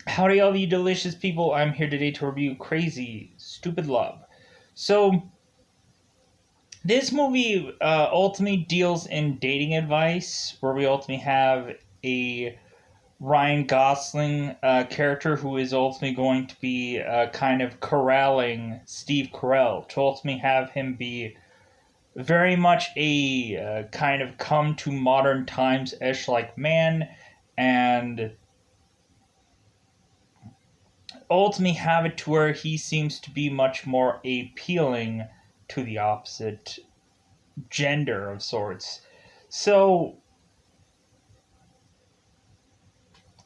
Howdy, all you delicious people. I'm here today to review Crazy Stupid Love. So, this movie ultimately deals in dating advice, where we ultimately have a Ryan Gosling character who is ultimately going to be kind of corralling Steve Carell to ultimately have him be very much a kind of come to modern times ish like man, and ultimately have it to where he seems to be much more appealing to the opposite gender of sorts. So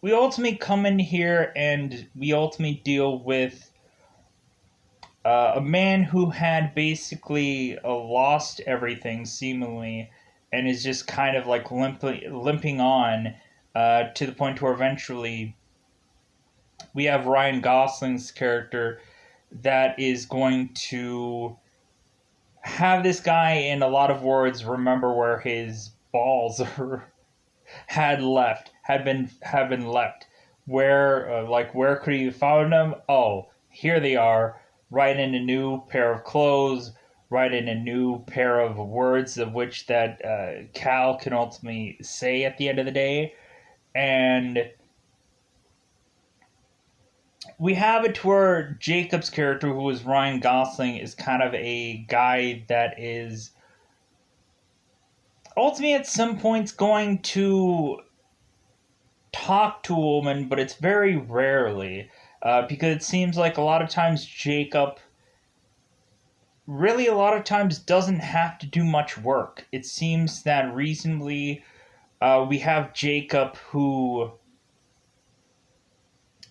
we ultimately come in here and we ultimately deal with a man who had basically lost everything seemingly and is just kind of like limping on to the point where eventually we have Ryan Gosling's character that is going to have this guy, in a lot of words, remember where his balls had been left. Where where could he have found them? Oh, here they are, right in a new pair of clothes, right in a new pair of words, of which that Cal can ultimately say at the end of the day, and we have it to where Jacob's character, who is Ryan Gosling, is kind of a guy that is ultimately at some points going to talk to a woman, but it's very rarely. Because it seems like a lot of times Jacob really a lot of times doesn't have to do much work. It seems that reasonably we have Jacob who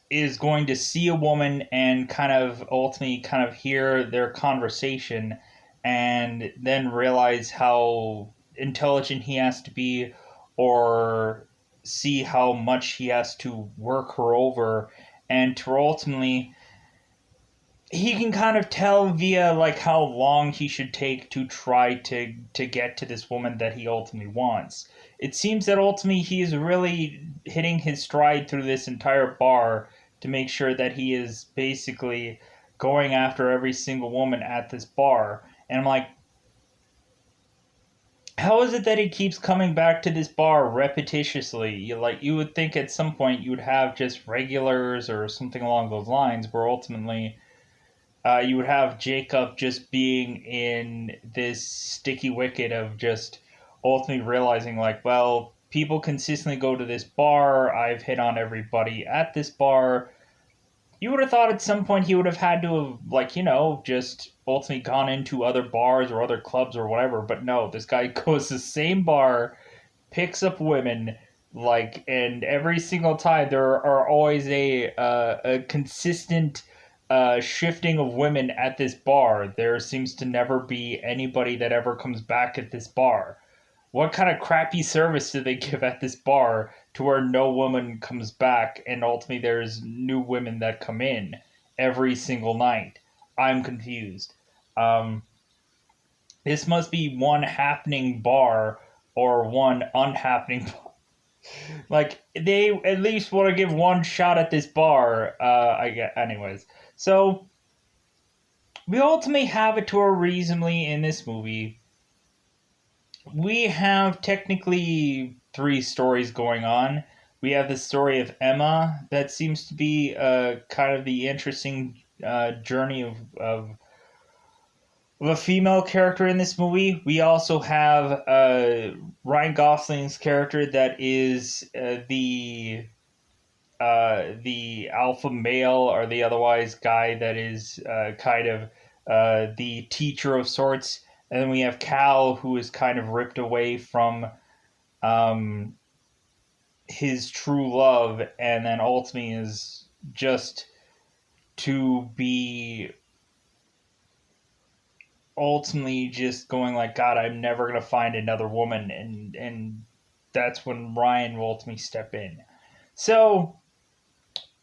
is going to see a woman and kind of ultimately kind of hear their conversation and then realize how intelligent he has to be, or see how much he has to work her over, and to ultimately he can kind of tell via like how long he should take to try to get to this woman that he ultimately wants. It seems that ultimately he is really hitting his stride through this entire bar to make sure that he is basically going after every single woman at this bar. And I'm like, how is it that he keeps coming back to this bar repetitiously? You would think at some point you would have just regulars or something along those lines, where ultimately you would have Jacob just being in this sticky wicket of just ultimately realizing, like, well, people consistently go to this bar. I've hit on everybody at this bar. You would have thought at some point he would have had to have, like, just ultimately gone into other bars or other clubs or whatever. But no, this guy goes to the same bar, picks up women, like, and every single time there are always a consistent shifting of women at this bar. There seems to never be anybody that ever comes back at this bar. What kind of crappy service do they give at this bar to where no woman comes back and ultimately there's new women that come in every single night? I'm confused. Um, this must be one happening bar or one unhappening bar. Like, they at least want to give one shot at this bar. I get, anyways. So we ultimately have it to a reasonably in this movie. We have technically three stories going on. We have the story of Emma that seems to be kind of the interesting journey of a female character in this movie. We also have Ryan Gosling's character that is the alpha male, or the otherwise guy that is kind of the teacher of sorts. And then we have Cal, who is kind of ripped away from um, his true love, and then ultimately is just to be ultimately just going like, God, I'm never gonna find another woman, and that's when Ryan will ultimately step in. So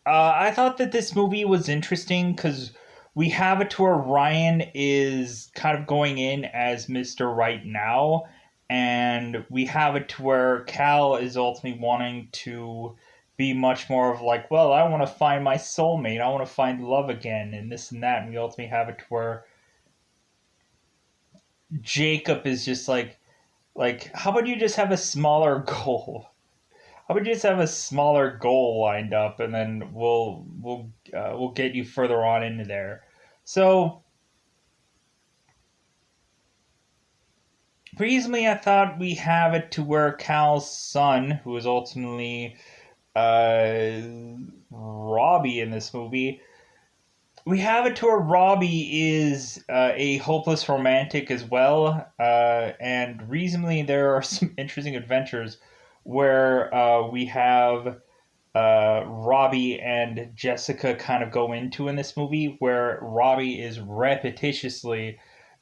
I thought that this movie was interesting because we have it to where Ryan is kind of going in as Mr. Right Now, and we have it to where Cal is ultimately wanting to be much more of like, well, I want to find my soulmate, I want to find love again, and this and that. And we ultimately have it to where Jacob is just like, how about you just have a smaller goal? How about you just have a smaller goal lined up, and then we'll get you further on into there. So recently, I thought we have it to where Cal's son, who is ultimately uh, Robbie in this movie, we have it to where Robbie is a hopeless romantic as well. And reasonably, there are some interesting adventures where we have Robbie and Jessica kind of go into in this movie, where Robbie is repetitiously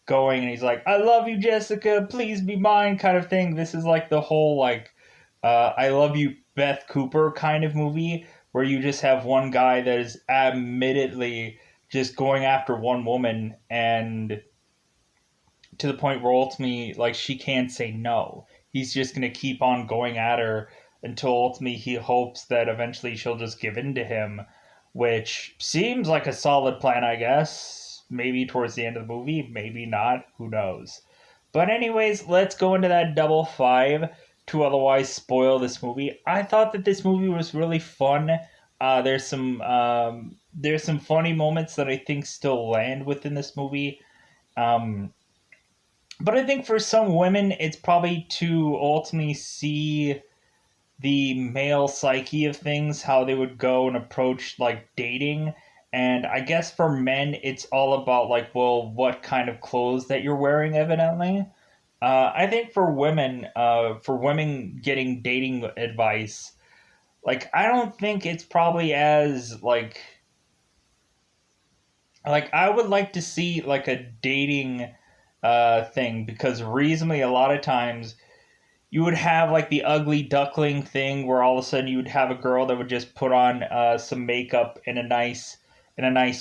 going and he's like, I love you, Jessica, please be mine, kind of thing. This is like the whole, like, I love you, Beth Cooper kind of movie, where you just have one guy that is admittedly just going after one woman, and to the point where ultimately, like, she can't say no. He's just going to keep on going at her until ultimately he hopes that eventually she'll just give in to him, which seems like a solid plan, I guess. Maybe towards the end of the movie, maybe not, who knows. But, anyways, let's go into that double five to otherwise spoil this movie. I thought that this movie was really fun. There's some funny moments that I think still land within this movie. Um, but I think for some women, it's probably to ultimately see the male psyche of things, how they would go and approach like dating. And I guess for men, it's all about like, well, what kind of clothes that you're wearing, evidently. I think for women getting dating advice, like I don't think it's probably as like I would like to see like a dating thing, because reasonably a lot of times you would have like the ugly duckling thing where all of a sudden you would have a girl that would just put on some makeup and a nice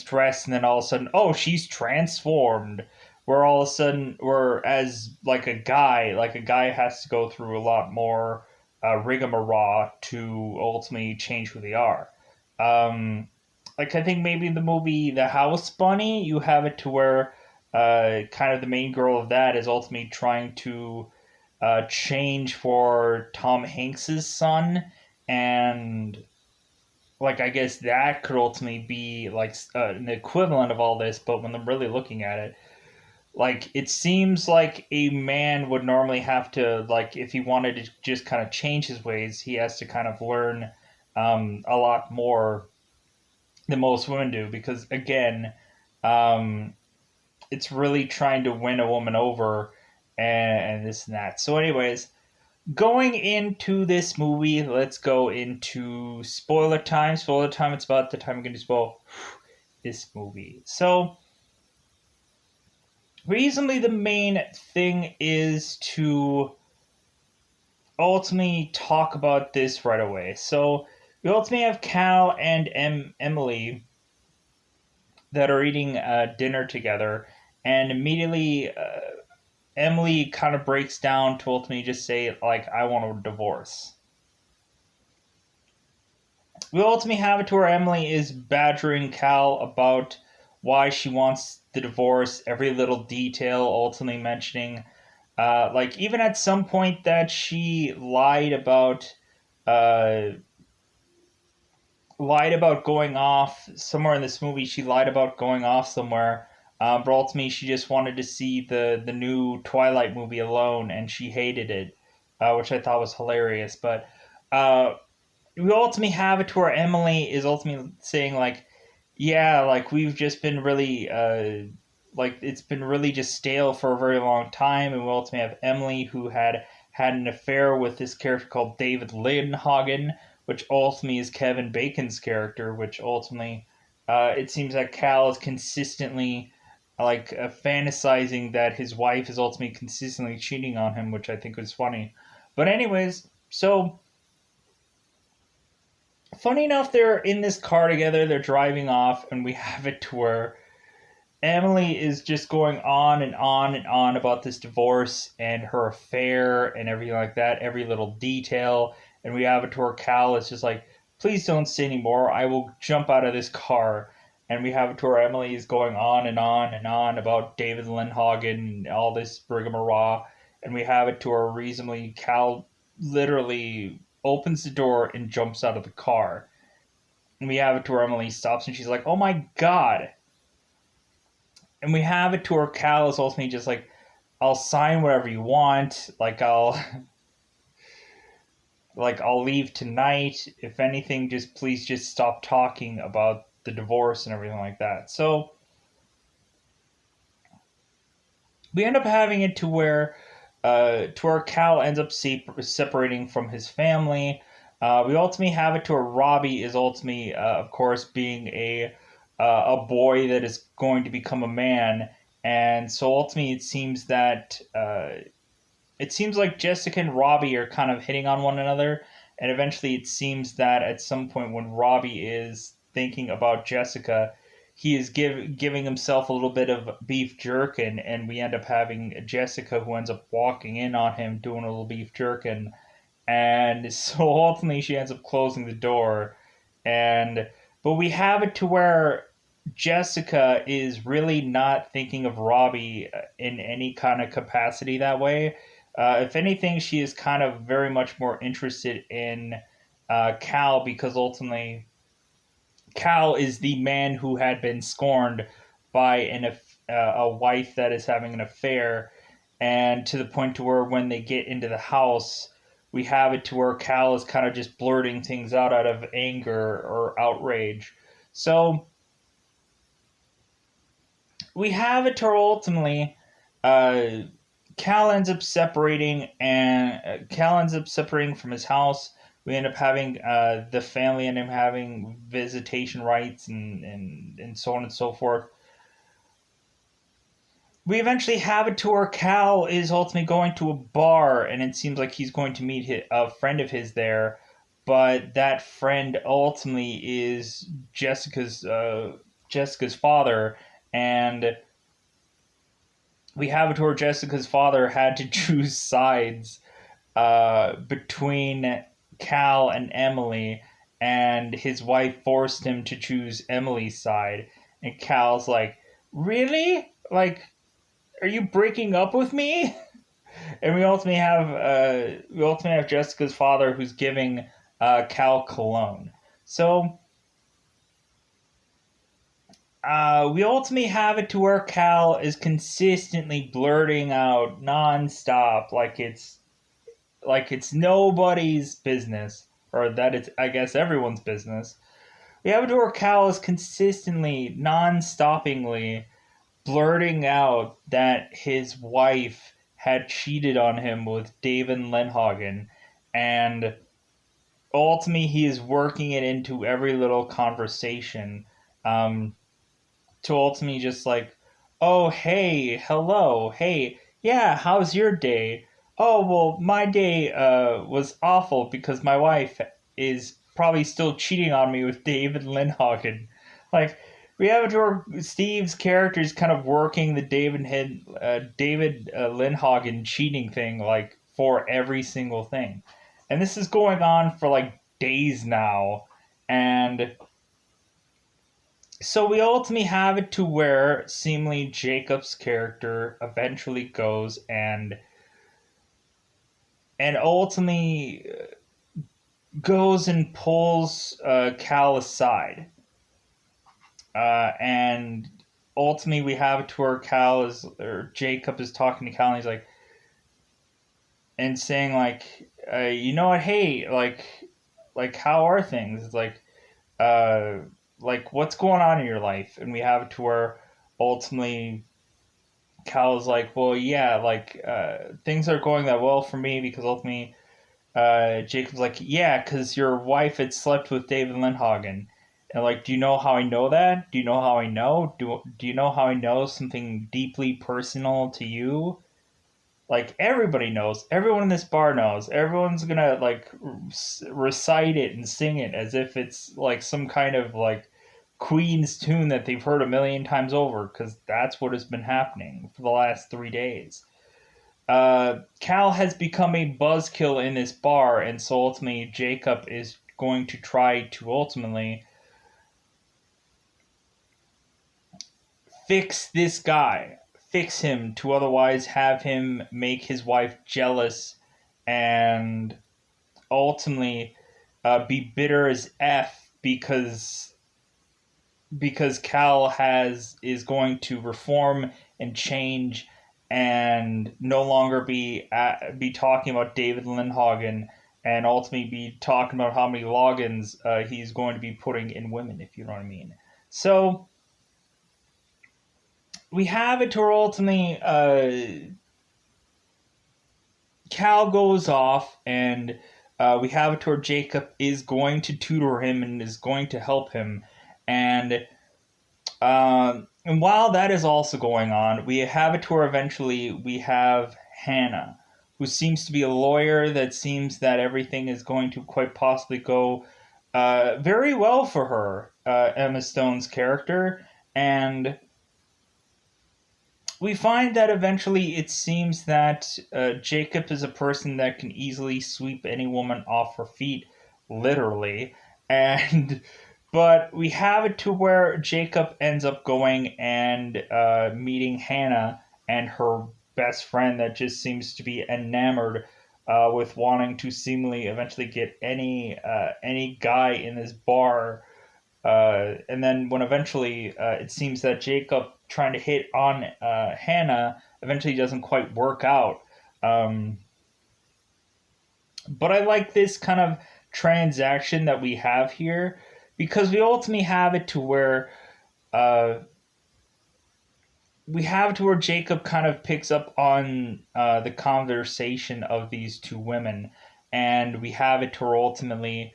dress, and then all of a sudden, oh, she's transformed. Where all of a sudden, where as like a guy has to go through a lot more rigmarole to ultimately change who they are. Um, like I think maybe in the movie The House Bunny, you have it to where kind of the main girl of that is ultimately trying to change for Tom Hanks's son, and like I guess that could ultimately be like an equivalent of all this. But when I'm really looking at it, like it seems like a man would normally have to, like, if he wanted to just kind of change his ways, he has to kind of learn a lot more than most women do, because again, um, it's really trying to win a woman over and this and that. So, anyways, going into this movie, let's go into spoiler time. Spoiler time, it's about the time I'm going to spoil this movie. So, reasonably, the main thing is to ultimately talk about this right away. So, we ultimately have Cal and Emily that are eating dinner together, and immediately Emily kind of breaks down to ultimately just say, like, I want a divorce. We ultimately have it to where Emily is badgering Cal about why she wants the divorce, every little detail, ultimately mentioning, like, even at some point that she uh, lied about going off somewhere in this movie. She lied about going off somewhere. But ultimately, she just wanted to see the new Twilight movie alone, and she hated it, which I thought was hilarious. But uh, we ultimately have it to where Emily is ultimately saying like, yeah, like we've just been really like it's been really just stale for a very long time, and we ultimately have Emily who had an affair with this character called David Lindhagen, which ultimately is Kevin Bacon's character, which ultimately it seems that Cal is consistently like fantasizing that his wife is ultimately consistently cheating on him, which I think was funny. But anyways, so funny enough, they're in this car together, they're driving off, and we have it to where Emily is just going on and on and on about this divorce and her affair and everything like that, every little detail. And we have it to where Cal is just like, please don't say anymore. I will jump out of this car. And we have it to where Emily is going on and on and on about David Lindhagen and all this rigmarole. And we have it to where reasonably Cal literally opens the door and jumps out of the car. And we have it to where Emily stops and she's like, oh my god. And we have it to where Cal is ultimately just like, I'll sign whatever you want. I'll leave tonight. If anything, just please just stop talking about the divorce and everything like that. So we end up having it to where Cal ends up separating from his family. We ultimately have it to where Robbie is ultimately, of course, being a boy that is going to become a man, and so ultimately it seems like Jessica and Robbie are kind of hitting on one another, and eventually it seems that at some point when Robbie is thinking about Jessica, he is giving himself a little bit of beef jerkin, and we end up having Jessica who ends up walking in on him doing a little beef jerkin, and so ultimately she ends up closing the door, and but we have it to where Jessica is really not thinking of Robbie in any kind of capacity that way. If anything, she is kind of very much more interested in Cal because ultimately Cal is the man who had been scorned by a wife that is having an affair, and to the point to where when they get into the house, we have it to where Cal is kind of just blurting things out of anger or outrage. So we have it to where ultimately uh, Cal ends up separating from his house. We end up having the family and him having visitation rights and so on and so forth. We eventually have it to where Cal is ultimately going to a bar, and it seems like he's going to meet a friend of his there, but that friend ultimately is Jessica's father, and we have it to where Jessica's father had to choose sides between Cal and Emily, and his wife forced him to choose Emily's side. And Cal's like, really? Like, are you breaking up with me? And we ultimately have Jessica's father who's giving Cal cologne. So we ultimately have it to where Cal is consistently blurting out nonstop, like it's nobody's business, or that it's I guess everyone's business. We have it to where Cal is consistently, non-stoppingly blurting out that his wife had cheated on him with David Lenhagen, and ultimately he is working it into every little conversation. To ultimately just like, oh, hey, hello, hey, yeah, how's your day? Oh, well, my day was awful because my wife is probably still cheating on me with David Lindhagen. Like, we have it where Steve's character is kind of working the David Lindhagen cheating thing, like, for every single thing. And this is going on for, like, days now. And so we ultimately have it to where seemingly Jacob's character eventually goes and ultimately goes and pulls Cal aside, and ultimately we have it to where Jacob is talking to Cal and he's like and saying like, you know what, hey, like how are things? It's uh, like what's going on in your life? And we have it to where ultimately Cal's like, well, yeah, like things are going that well for me because ultimately Jacob's like, yeah, because your wife had slept with David Lindhagen. And like, do you know how I know that? Do you know how I know? Do you know how I know something deeply personal to you? Like everybody knows. Everyone in this bar knows. Everyone's gonna like recite it and sing it as if it's like some kind of like Queen's tune that they've heard a million times over because that's what has been happening for the last 3 days. Cal has become a buzzkill in this bar, and so ultimately Jacob is going to try to ultimately fix this guy, fix him to otherwise have him make his wife jealous and ultimately be bitter as F because Cal is going to reform and change and no longer be talking about David Lindhagen and ultimately be talking about how many logins he's going to be putting in women, if you know what I mean. So we have it to where ultimately Cal goes off and we have it to where Jacob is going to tutor him and is going to help him. And while that is also going on, we have it to where eventually we have Hannah, who seems to be a lawyer that seems that everything is going to quite possibly go very well for her, Emma Stone's character. And we find that eventually it seems that Jacob is a person that can easily sweep any woman off her feet, literally. And but we have it to where Jacob ends up going and meeting Hannah and her best friend that just seems to be enamored with wanting to seemingly eventually get any guy in this bar. And then when eventually it seems that Jacob trying to hit on Hannah eventually doesn't quite work out. Um, but I like this kind of transaction that we have here because we ultimately have it to where uh, Jacob kind of picks up on the conversation of these two women, and we have it to where ultimately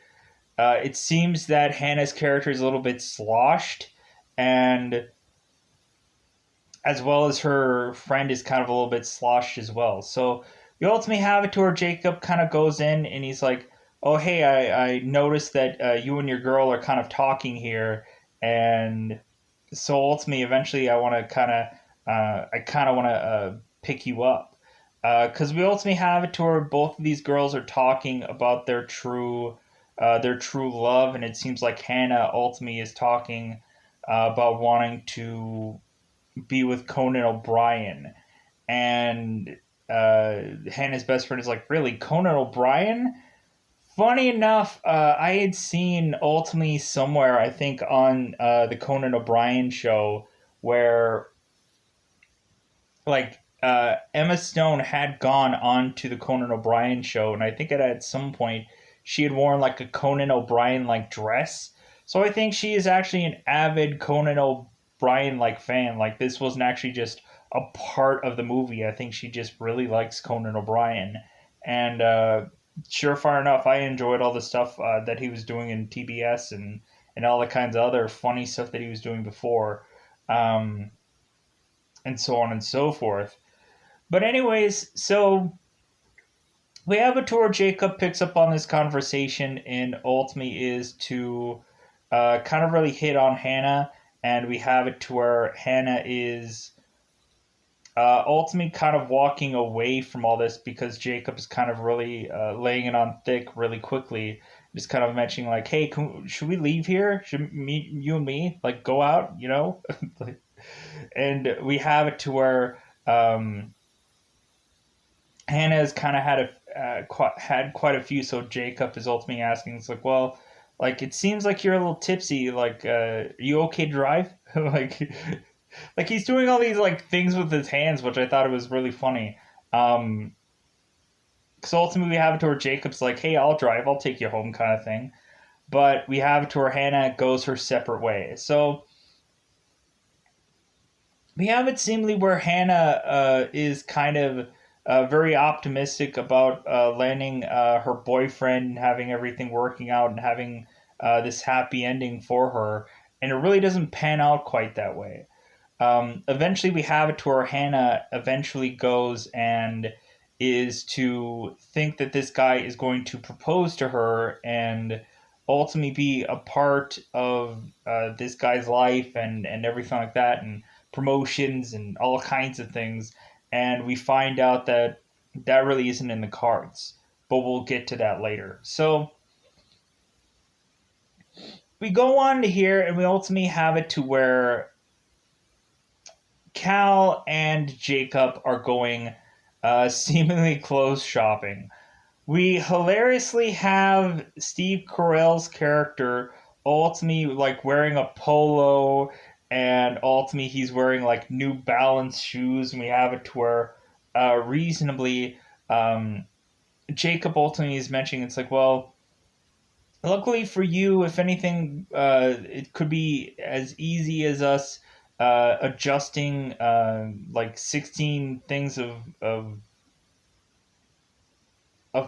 it seems that Hannah's character is a little bit sloshed, and as well as her friend is kind of a little bit sloshed as well. So we ultimately have it to where Jacob kind of goes in and he's like, "Oh, hey, I noticed that you and your girl are kind of talking here, and so ultimately, eventually, I kind of want to pick you up, because we ultimately have it to where both of these girls are talking about their true love, and it seems like Hannah ultimately is talking about wanting to be with Conan O'Brien, and Hannah's best friend is like, really, Conan O'Brien? Funny enough, I had seen ultimately somewhere, I think on the Conan O'Brien show, where Emma Stone had gone on to the Conan O'Brien show, and I think at some point she had worn like a Conan O'Brien like dress. So I think she is actually an avid Conan O'Brien like fan. Like this wasn't actually just a part of the movie. I think she just really likes Conan O'Brien, and surefire enough, I enjoyed all the stuff that he was doing in TBS and all the kinds of other funny stuff that he was doing before, um, and so on and so forth. But anyways, so we have a tour. Jacob picks up on this conversation and ultimately is to kind of really hit on Hannah, and we have it to where Hannah is ultimately kind of walking away from all this because Jacob is kind of really laying it on thick really quickly. Just kind of mentioning like, "Hey, should we leave here? Should you and me like go out? You know?" Like, and we have it to where Hannah's kind of had quite a few. So Jacob is ultimately asking, "It's like, well, like it seems like you're a little tipsy. Like, are you okay to drive?" Like he's doing all these like things with his hands, which I thought it was really funny. Um, so ultimately, we have it to where Jacob's like, "Hey, I'll drive. I'll take you home," kind of thing. But we have it to where Hannah goes her separate way. So we have it seemingly where Hannah is kind of very optimistic about landing her boyfriend and having everything working out and having this happy ending for her. And it really doesn't pan out quite that way. Eventually, we have it to where Hannah eventually goes and is to think that this guy is going to propose to her and ultimately be a part of this guy's life and everything like that and promotions and all kinds of things. And we find out that that really isn't in the cards, but we'll get to that later. So we go on to here, and we ultimately have it to where Cal and Jacob are going seemingly clothes shopping. We hilariously have Steve Carell's character ultimately like wearing a polo, and ultimately he's wearing like New Balance shoes, and we have it to where reasonably um, Jacob ultimately is mentioning it's like, well, luckily for you, if anything, it could be as easy as us adjusting like 16 things of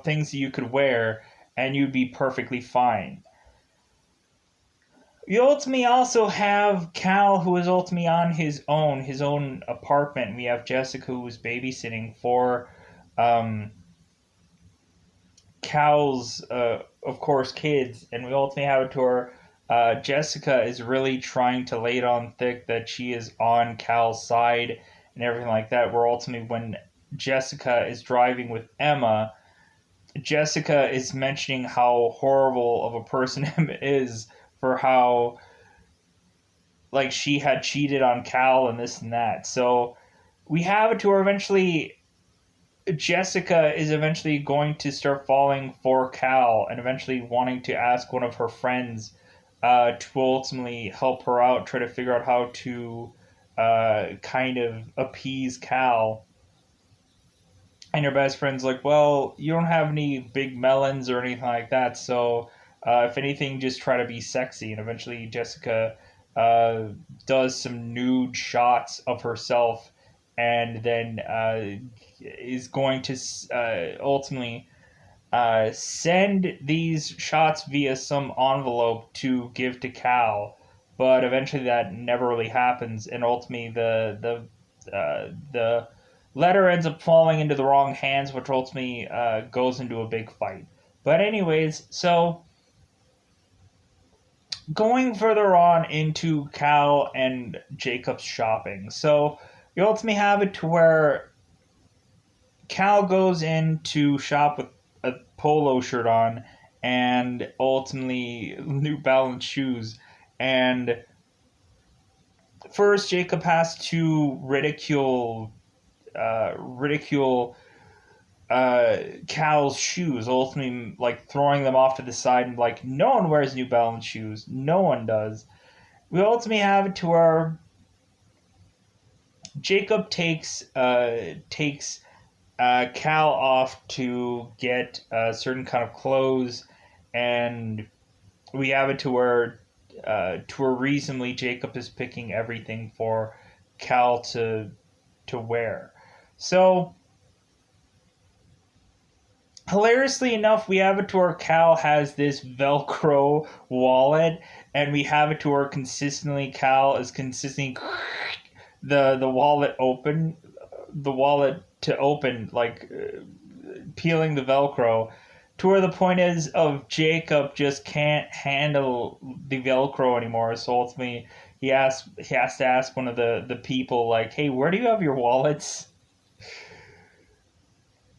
things that you could wear, and you'd be perfectly fine. You ultimately also have Cal, who is ultimately on his own apartment. We have Jessica, who's babysitting for um, Cal's, of course, kids, and we ultimately have it to her. Jessica is really trying to lay it on thick that she is on Cal's side and everything like that. Where ultimately, when Jessica is driving with Emma, Jessica is mentioning how horrible of a person Emma is for how like she had cheated on Cal and this and that. So we have it to where eventually Jessica is eventually going to start falling for Cal and eventually wanting to ask one of her friends to ultimately help her out, try to figure out how to kind of appease Cal. And your best friend's like, well, you don't have any big melons or anything like that, so if anything, just try to be sexy. And eventually, Jessica uh, does some nude shots of herself, and then is going to ultimately send these shots via some envelope to give to Cal. But eventually, that never really happens, and ultimately, the letter ends up falling into the wrong hands, which ultimately goes into a big fight. But anyways, so going further on into Cal and Jacob's shopping, so you ultimately have it to where Cal goes in to shop with a polo shirt on and ultimately New Balance shoes. And first, Jacob has to ridicule Cal's shoes, ultimately like throwing them off to the side and like no one wears New Balance shoes, no one does. We ultimately have it to where Jacob takes Cal off to get a certain kind of clothes, and we have it to where reasonably Jacob is picking everything for Cal to wear. So hilariously enough, we have it to where Cal has this Velcro wallet, and we have it to where consistently Cal is consistently the wallet open, the wallet to open, like peeling the Velcro, to where the point is of Jacob just can't handle the Velcro anymore. So ultimately, he has to ask one of the people like, "Hey, where do you have your wallets?"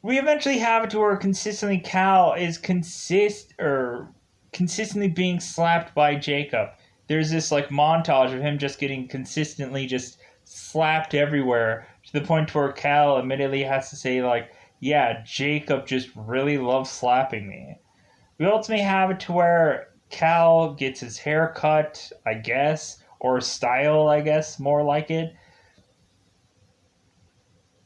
We eventually have it to where consistently Cal is consistently being slapped by Jacob. There's this like montage of him just getting consistently just slapped everywhere to the point where Cal immediately has to say like, "Yeah, Jacob just really loves slapping me." We ultimately have it to where Cal gets his hair cut, I guess, or style, I guess, more like it.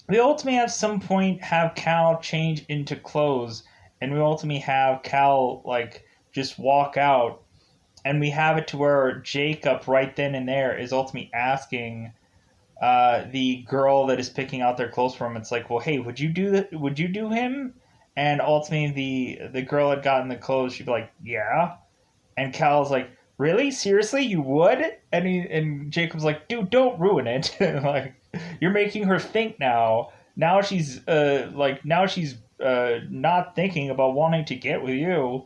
We ultimately at some point have Cal change into clothes, and we ultimately have Cal like just walk out, and we have it to where Jacob right then and there is ultimately asking the girl that is picking out their clothes for him. It's like, well, hey, would you do that? Would you do him? And ultimately, the girl had gotten the clothes. She'd be like, yeah. And Cal's like, really? Seriously, you would? And Jacob's like, dude, don't ruin it. Like, you're making her think now. Now she's not thinking about wanting to get with you.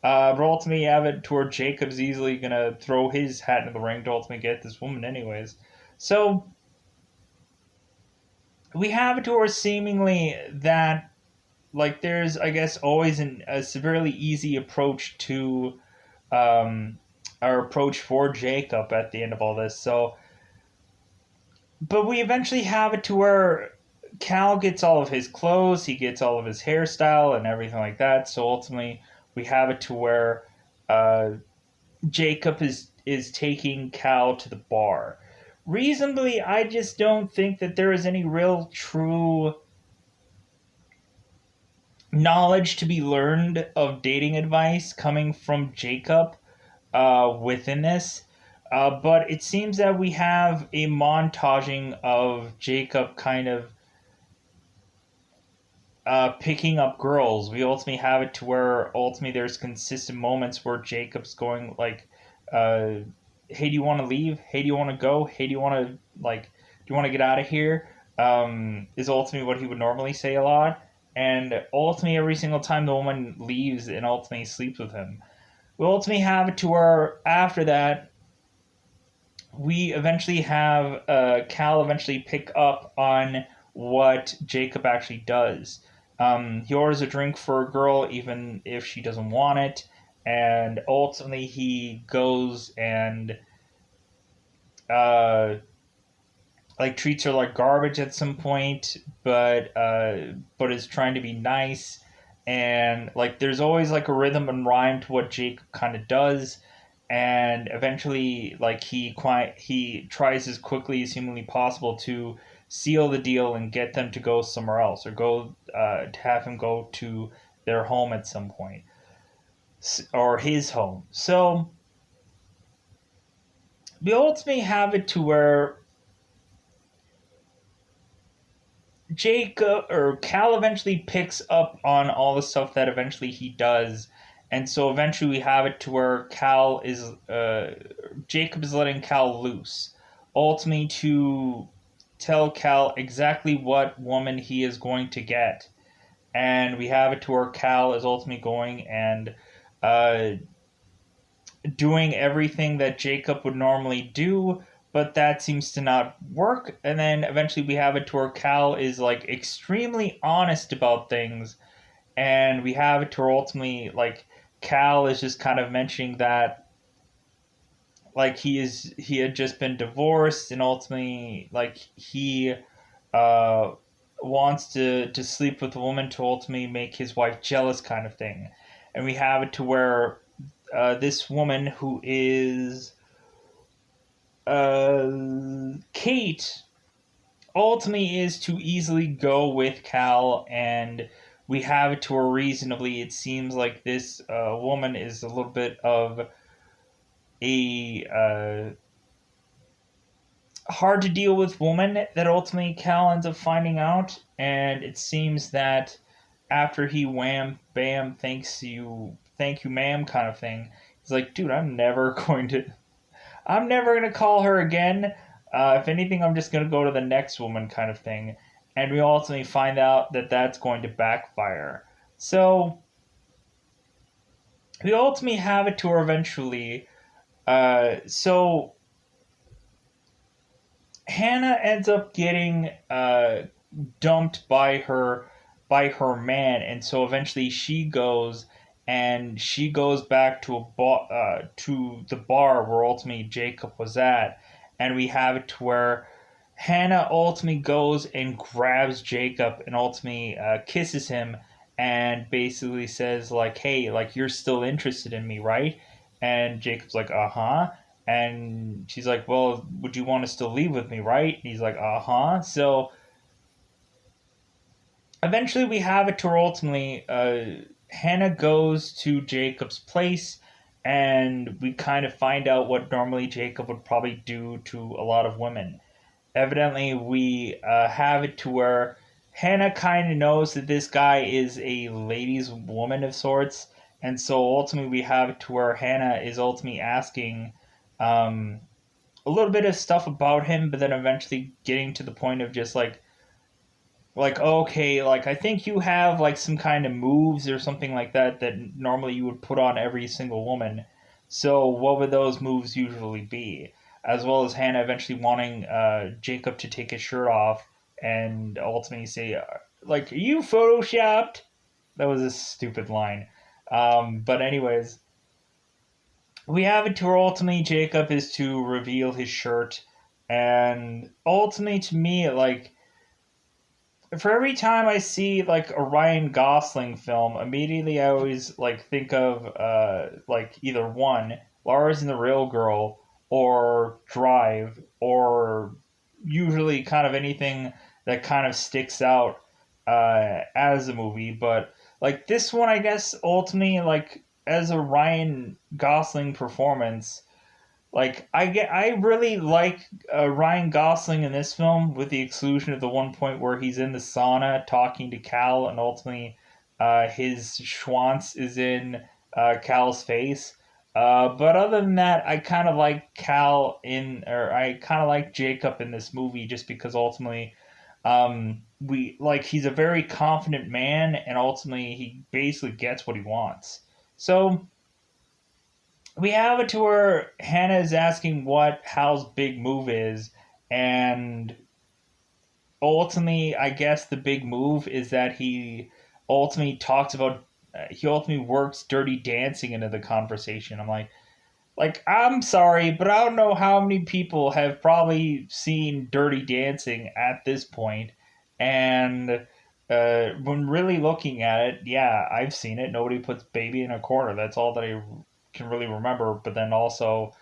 But ultimately, have it to where Jacob's easily gonna throw his hat in the ring to ultimately get this woman, anyways. So we have it to where seemingly that like there's I guess always a severely easy approach to um, or approach for Jacob at the end of all this. So, but we eventually have it to where Cal gets all of his clothes, he gets all of his hairstyle and everything like that. So ultimately, we have it to where uh, Jacob is taking Cal to the bar. Reasonably, I just don't think that there is any real true knowledge to be learned of dating advice coming from Jacob within this. But it seems that we have a montaging of Jacob kind of picking up girls. We ultimately have it to where ultimately there's consistent moments where Jacob's going like, "Hey, do you want to leave? Hey, do you want to go? Hey, do you want to like, do you want to get out of here?" Is ultimately what he would normally say a lot, and ultimately every single time the woman leaves and ultimately sleeps with him. We ultimately have it to where after that we eventually have Cal eventually pick up on what Jacob actually does. He orders a drink for a girl even if she doesn't want it, and ultimately he goes and uh, like treats her like garbage at some point, but is trying to be nice. And like there's always like a rhythm and rhyme to what Jacob kind of does, and eventually like he tries as quickly as humanly possible to seal the deal and get them to go somewhere else, or go to have him go to their home at some point, or his home. So we ultimately have it to where Jake or Cal eventually picks up on all the stuff that eventually he does, and so eventually we have it to where Cal is Jacob is letting Cal loose, ultimately to tell Cal exactly what woman he is going to get, and we have it to where Cal is ultimately going and uh, doing everything that Jacob would normally do, but that seems to not work. And then eventually we have it to where Cal is like extremely honest about things, and we have it to where ultimately like Cal is just kind of mentioning that like he had just been divorced, and ultimately like he uh wants to sleep with a woman to ultimately make his wife jealous kind of thing. And we have it to where this woman who is Kate ultimately is to easily go with Cal, and we have it to her reasonably. It seems like this woman is a little bit of a hard to deal with woman that ultimately Cal ends up finding out, and it seems that after he wham bam thank you ma'am kind of thing, he's like, dude, I'm never gonna call her again. If anything, I'm just gonna go to the next woman, kind of thing. And we ultimately find out that that's going to backfire. So we ultimately have it to her eventually. So Hannah ends up getting dumped by her man, and so eventually she goes back to to the bar where ultimately Jacob was at, and we have it to where Hannah ultimately goes and grabs Jacob and ultimately kisses him, and basically says like, "Hey, like you're still interested in me, right?" And Jacob's like, "Uh huh." And she's like, "Well, would you want to still leave with me, right?" And he's like, "Uh huh." So eventually, we have it to where ultimately Hannah goes to Jacob's place, and we kind of find out what normally Jacob would probably do to a lot of women. Evidently, we have it to where Hannah kind of knows that this guy is a ladies' woman of sorts, and so ultimately we have it to where Hannah is ultimately asking um, a little bit of stuff about him, but then eventually getting to the point of just like okay, like I think you have like some kind of moves or something like that that normally you would put on every single woman. So what would those moves usually be? As well as Hannah eventually wanting Jacob to take his shirt off and ultimately say like, "Are you photoshopped?" That was a stupid line. But anyways, we have it to where ultimately Jacob is to reveal his shirt, and ultimately to me, like, for every time I see like a Ryan Gosling film, immediately I always like think of like either one, Lars and the Real Girl, or Drive, or usually kind of anything that kind of sticks out as a movie. But like this one, I guess ultimately like as a Ryan Gosling performance, like I really like Ryan Gosling in this film, with the exclusion of the one point where he's in the sauna talking to Cal, and ultimately his schwanz is in Cal's face. But other than that, I kind of like or I kind of like Jacob in this movie, just because ultimately we like he's a very confident man, and ultimately he basically gets what he wants. So we have a tour. Hannah is asking what Hal's big move is, and ultimately, I guess the big move is that he ultimately talks about. He ultimately works Dirty Dancing into the conversation. I'm sorry, but I don't know how many people have probably seen Dirty Dancing at this point, and when really looking at it, yeah, I've seen it. Nobody puts baby in a corner. That's all that I can really remember. But then also,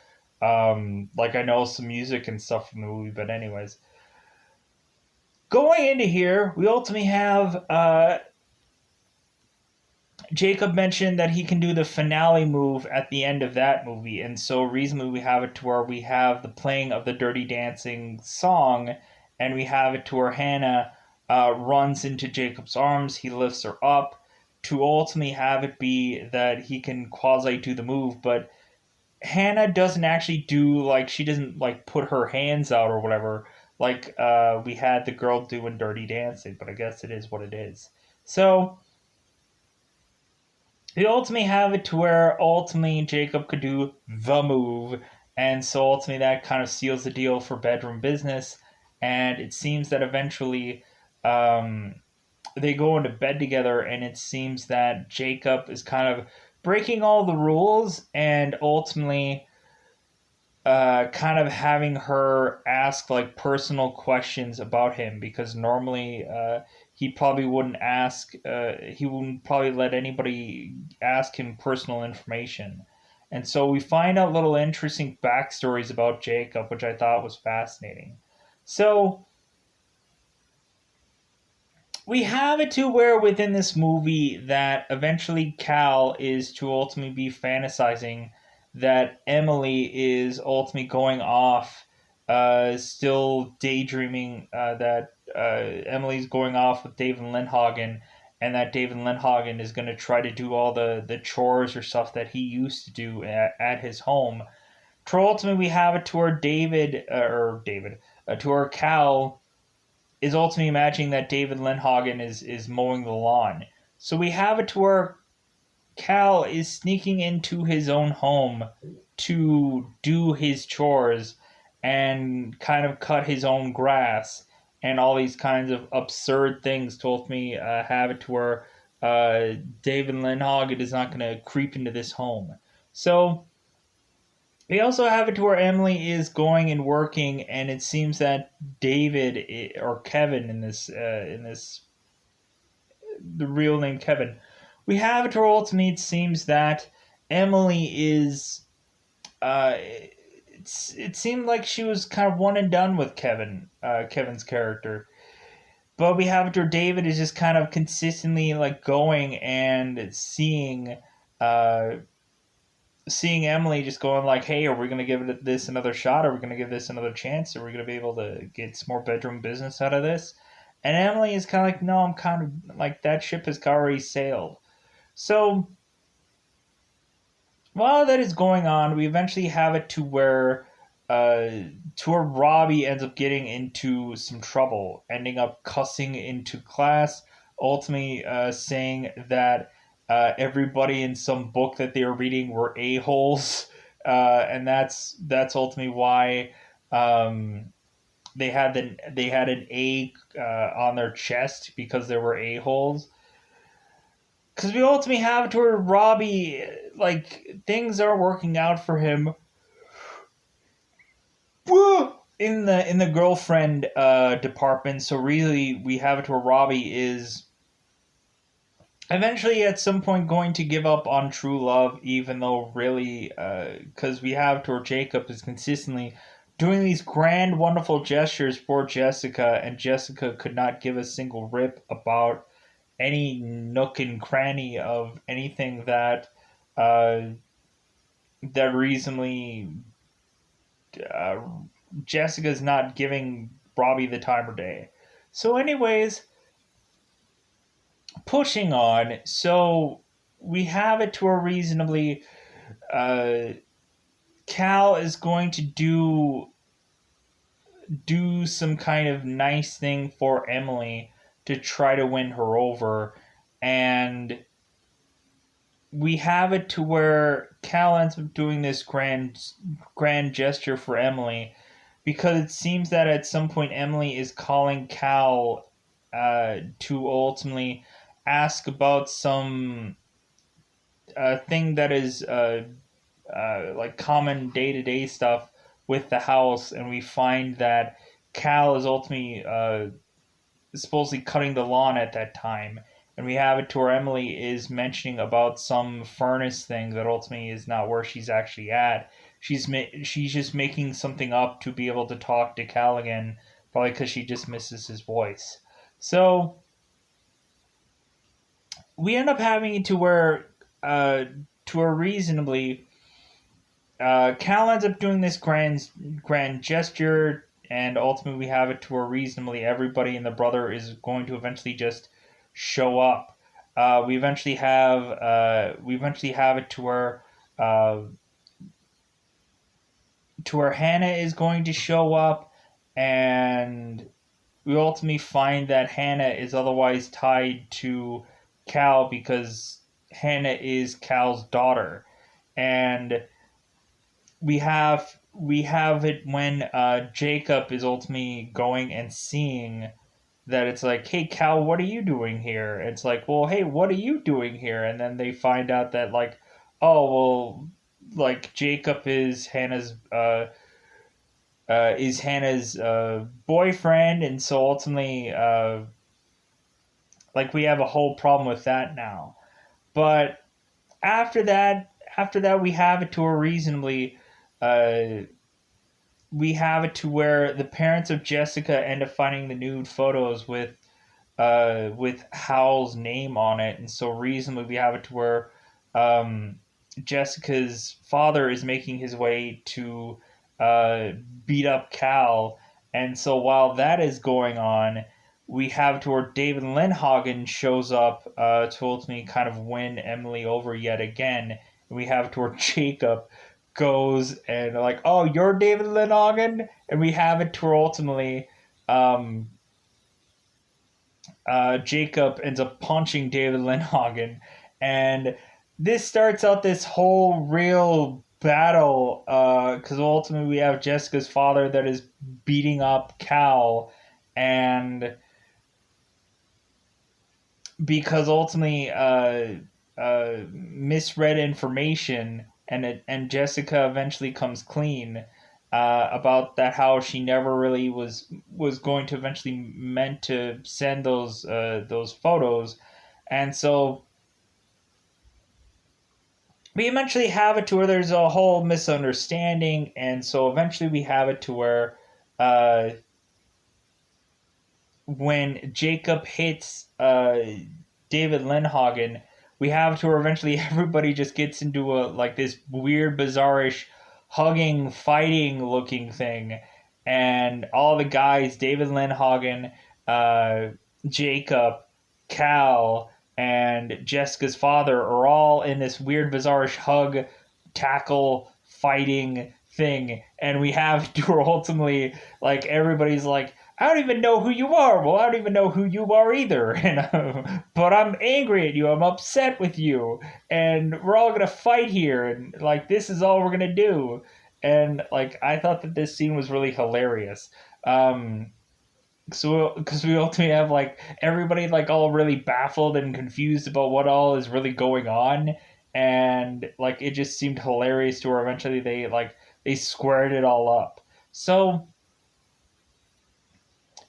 like I know some music and stuff from the movie. But anyways, going into here, we ultimately have Jacob mentioned that he can do the finale move at the end of that movie, and so reasonably we have it to where we have the playing of the Dirty Dancing song, and we have it to where Hannah runs into Jacob's arms, he lifts her up, to ultimately have it be that he can quasi do the move, but Hannah doesn't actually do like she doesn't like put her hands out or whatever like we had the girl doing Dirty Dancing, but I guess it is what it is. So they ultimately have it to where ultimately Jacob could do the move, and so ultimately that kind of seals the deal for bedroom business. And it seems that eventually um, they go into bed together, and it seems that Jacob is kind of breaking all the rules, and ultimately kind of having her ask like personal questions about him, because normally he probably wouldn't ask, he wouldn't probably let anybody ask him personal information. And so we find out little interesting backstories about Jacob, which I thought was fascinating. So we have it to where within this movie that eventually Cal is to ultimately be fantasizing that Emily is ultimately going off, still daydreaming that Emily's going off with David Lindhagen, and that David Lindhagen is going to try to do all the chores or stuff that he used to do at his home. To ultimately, we have it to where to where Cal is ultimately imagining that David Lindhagen is mowing the lawn. So we have it to where Cal is sneaking into his own home to do his chores and kind of cut his own grass and all these kinds of absurd things to ultimately have it to where David Lindhagen is not going to creep into this home. So we also have it to where Emily is going and working, and it seems that or Kevin in this the real name Kevin. We have it to where ultimately it seems that Emily is. It seemed like she was kind of one and done with Kevin's character, but we have it to where David is just kind of consistently like going and uh, seeing Emily just going like, "Hey, are we going to give this another shot? Are we going to give this another chance? Are we going to be able to get some more bedroom business out of this?" And Emily is kind of like, "No, I'm kind of like that ship has already sailed." So while that is going on, we eventually have it uh, to where Robbie ends up getting into some trouble, ending up cussing into class, ultimately saying that everybody in some book that they were reading were a holes, and that's ultimately why they had an A on their chest, because there were a holes. because we ultimately have it to where Robbie, like, things are working out for him in the girlfriend department. So really, we have it to where Robbie is eventually at some point going to give up on true love, even though really, because we have to where Jacob is consistently doing these grand, wonderful gestures for Jessica, and Jessica could not give a single rip about any nook and cranny of anything that uh, that reasonably uh, Jessica's not giving Robbie the time of day. So, anyways, pushing on. So we have it to a reasonably. Uh, Cal is going to do some kind of nice thing for Emily to try to win her over, and we have it to where Cal ends up doing this grand gesture for Emily, because it seems that at some point Emily is calling Cal to ultimately ask about some thing that is like common day to day stuff with the house, and we find that Cal is ultimately supposedly cutting the lawn at that time. And we have it to where Emily is mentioning about some furnace thing that ultimately is not where she's actually at. She's just making something up to be able to talk to Cal again, probably because she just misses his voice. So we end up having it uh, to a reasonably, Cal ends up doing this grand gesture, and ultimately we have it to where reasonably everybody and the brother is going to eventually just show up. We eventually have it uh, to where Hannah is going to show up, and we ultimately find that Hannah is otherwise tied to Cal because Hannah is Cal's daughter, and we have it when Jacob is ultimately going and seeing that it's like, hey Cal, what are you doing here? It's like, well, hey, what are you doing here? And then they find out that like, oh well, like Jacob is Hannah's boyfriend, and so ultimately, like we have a whole problem with that now. But after that, we have it to a reasonably. Uh, we have it to where the parents of Jessica end up finding the nude photos with Howell's name on it, and so reasonably we have it to where um, Jessica's father is making his way to uh, beat up Cal, and so while that is going on, we have to where David Lindhagen shows up to ultimately kind of win Emily over yet again, and we have to where Jacob goes and like, oh, you're David Lindhagen, and we have it to where ultimately. Jacob ends up punching David Lindhagen, and this starts out this whole real battle because ultimately we have Jessica's father that is beating up Cal, and because ultimately misread information, and Jessica eventually comes clean about that, how she never really was going to eventually meant to send those photos, and so we eventually have it to where there's a whole misunderstanding, and so eventually we have it to where uh, when Jacob hits David Lindhagen, we have to where eventually everybody just gets into a like this weird, bizarrish, hugging, fighting looking thing, and all the guys, David Lindhagen, uh, Jacob, Cal, and Jessica's father, are all in this weird, bizarrish hug, tackle, fighting thing, and we have to ultimately like everybody's like, I don't even know who you are. Well, I don't even know who you are either. And but I'm angry at you. I'm upset with you, and we're all gonna fight here. And like this is all we're gonna do. And like I thought that this scene was really hilarious. Um, So because we ultimately have like everybody like all really baffled and confused about what all is really going on, and like it just seemed hilarious to her. Eventually, they squared it all up. So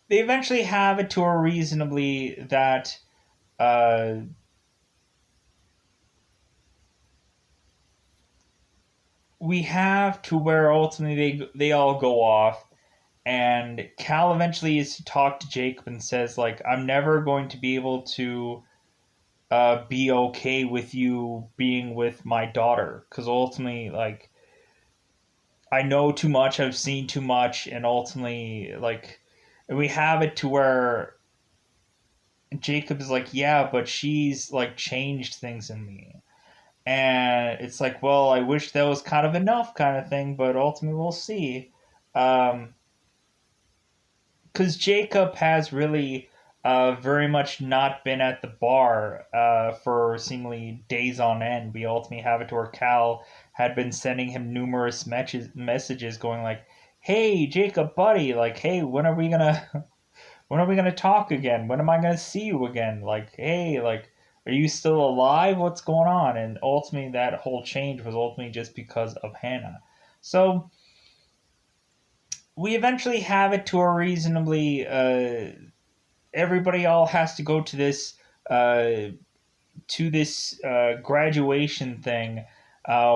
they eventually have it to her reasonably that uh, we have to where ultimately they all go off, and Cal eventually is to talk to Jacob and says like, I'm never going to be able to be okay with you being with my daughter, because ultimately like I know too much, I've seen too much, and ultimately like we have it to where Jacob is like, yeah, but she's like changed things in me. And it's like, well, I wish that was kind of enough, kind of thing, but ultimately we'll see. Um, because Jacob has really very much not been at the bar for seemingly days on end. We ultimately have it to where Cal had been sending him numerous messages going like, "Hey, Jacob, buddy, like, hey, when are we gonna when are we gonna talk again? When am I gonna see you again? Like, hey, like, are you still alive? What's going on?" And ultimately, that whole change was ultimately just because of Hannah. So we eventually have it to a reasonably everybody all has to go uh, to this graduation thing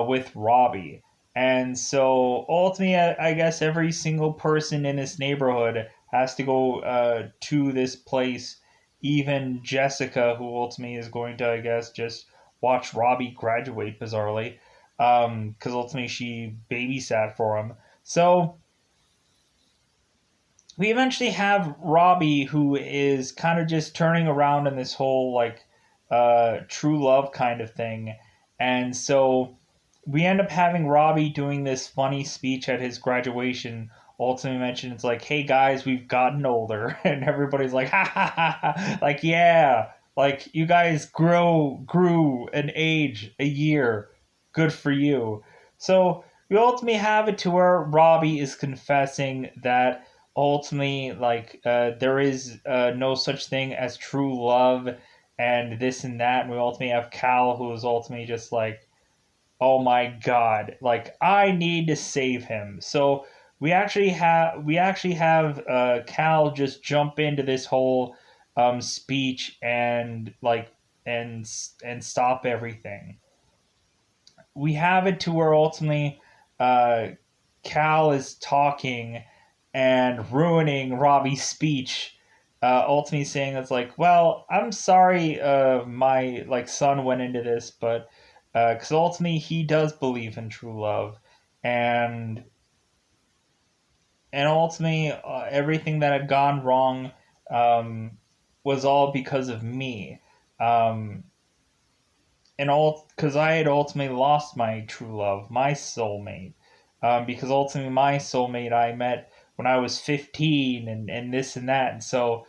with Robbie. And so ultimately, I guess every single person in this neighborhood has to go to this place. Even Jessica, who ultimately is going to, I guess, just watch Robbie graduate bizarrely, because ultimately she babysat for him. So we eventually have Robbie, who is kind of just turning around in this whole like true love kind of thing. And so we end up having Robbie doing this funny speech at his graduation. Ultimately mentioned it's like, hey guys, we've gotten older, and everybody's like, ha ha ha, ha. Like, yeah, like you guys grew an age, a year, good for you. So we ultimately have it to where Robbie is confessing that ultimately like there is no such thing as true love and this and that, and we ultimately have Cal, who is ultimately just like, oh my god, like I need to save him. So we actually have Cal just jump into this whole speech and like and stop everything. We have it to where ultimately uh, Cal is talking and ruining Robbie's speech. Ultimately saying it's like, well, I'm sorry, my like son went into this, but because ultimately he does believe in true love, and ultimately everything that had gone wrong um, was all because of me. Um, and all because I had ultimately lost my true love, my soulmate. Because ultimately my soulmate I met when I was 15 and this and that. And so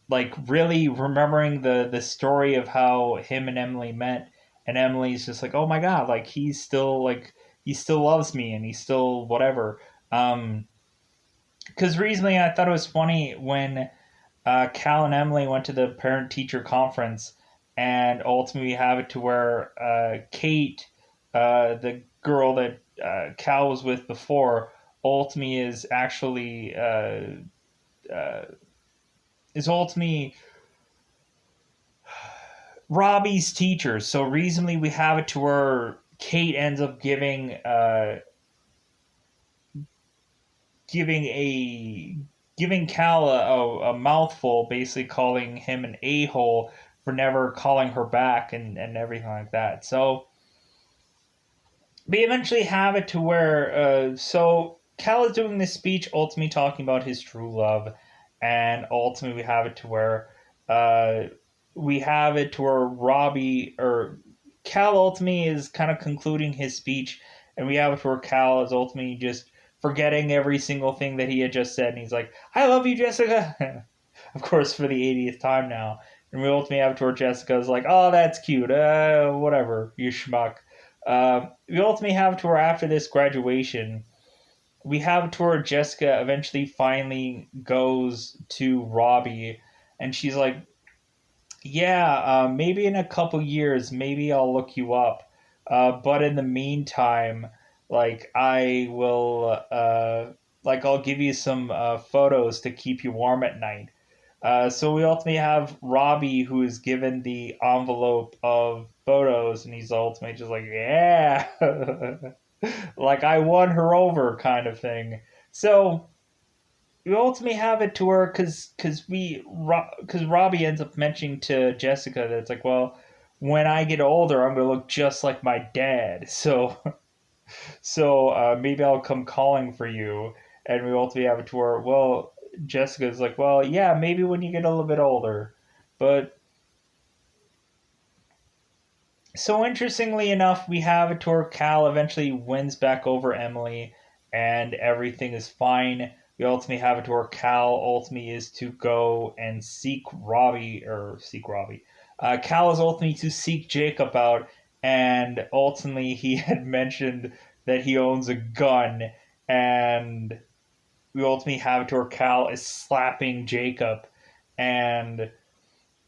like really remembering the story of how him and Emily met, and Emily's just like, oh my god, like he still loves me and he's still whatever. Because recently I thought it was funny when Cal and Emily went to the parent teacher conference, and ultimately we have it to where Kate, the girl that Cal was with before, ultimately uh, is ultimately Robbie's teacher. So recently we have it to where Kate ends up giving a giving Cal a mouthful, basically calling him an a hole for never calling her back and everything like that. So we eventually have it to where so Cal is doing this speech, ultimately talking about his true love, and ultimately uh, we have it to where Robbie or Cal ultimately is kind of concluding his speech, and we have it to where Cal is ultimately just forgetting every single thing that he had just said, and he's like, "I love you, Jessica," of course for the 80th time now. And we ultimately have it to where Jessica's like, "Oh, that's cute. Whatever, you schmuck." We ultimately have to where after this graduation, we have to where Jessica eventually finally goes to Robbie, and she's like, "Yeah, maybe in a couple years, maybe I'll look you up. But in the meantime, like I'll give you some photos to keep you warm at night." So we ultimately have Robbie, who is given the envelope of photos, and he's ultimately just like, "Yeah." Like I won her over kind of thing. So we ultimately have it to where because Robbie ends up mentioning to Jessica that it's like, well, when I get older, I'm gonna look just like my dad. So maybe I'll come calling for you. And we ultimately have it to where, well, Jessica's like, well, yeah, maybe when you get a little bit older, but so interestingly enough, we have it to where Cal eventually wins back over Emily, and everything is fine. We ultimately have it to where Cal ultimately is to go and seek Robbie. Cal is ultimately to seek Jacob out, and ultimately he had mentioned that he owns a gun, and we ultimately have it to where Cal is slapping Jacob, and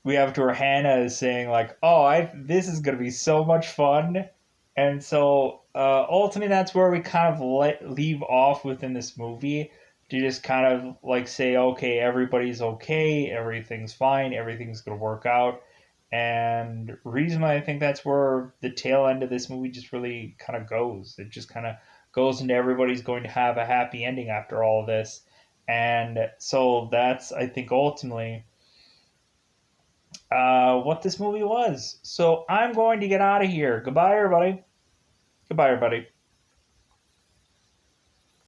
we have to where Hannah is saying like, "Oh, I this is gonna be so much fun," and so ultimately that's where we kind of leave off within this movie to just kind of like say, "Okay, everybody's okay, everything's fine, everything's gonna work out," and reasonably, I think that's where the tail end of this movie just really kind of goes. It just kind of goes into everybody's going to have a happy ending after all of this, and so that's I think ultimately what this movie was. So I'm going to get out of here. Goodbye, everybody. Goodbye, everybody.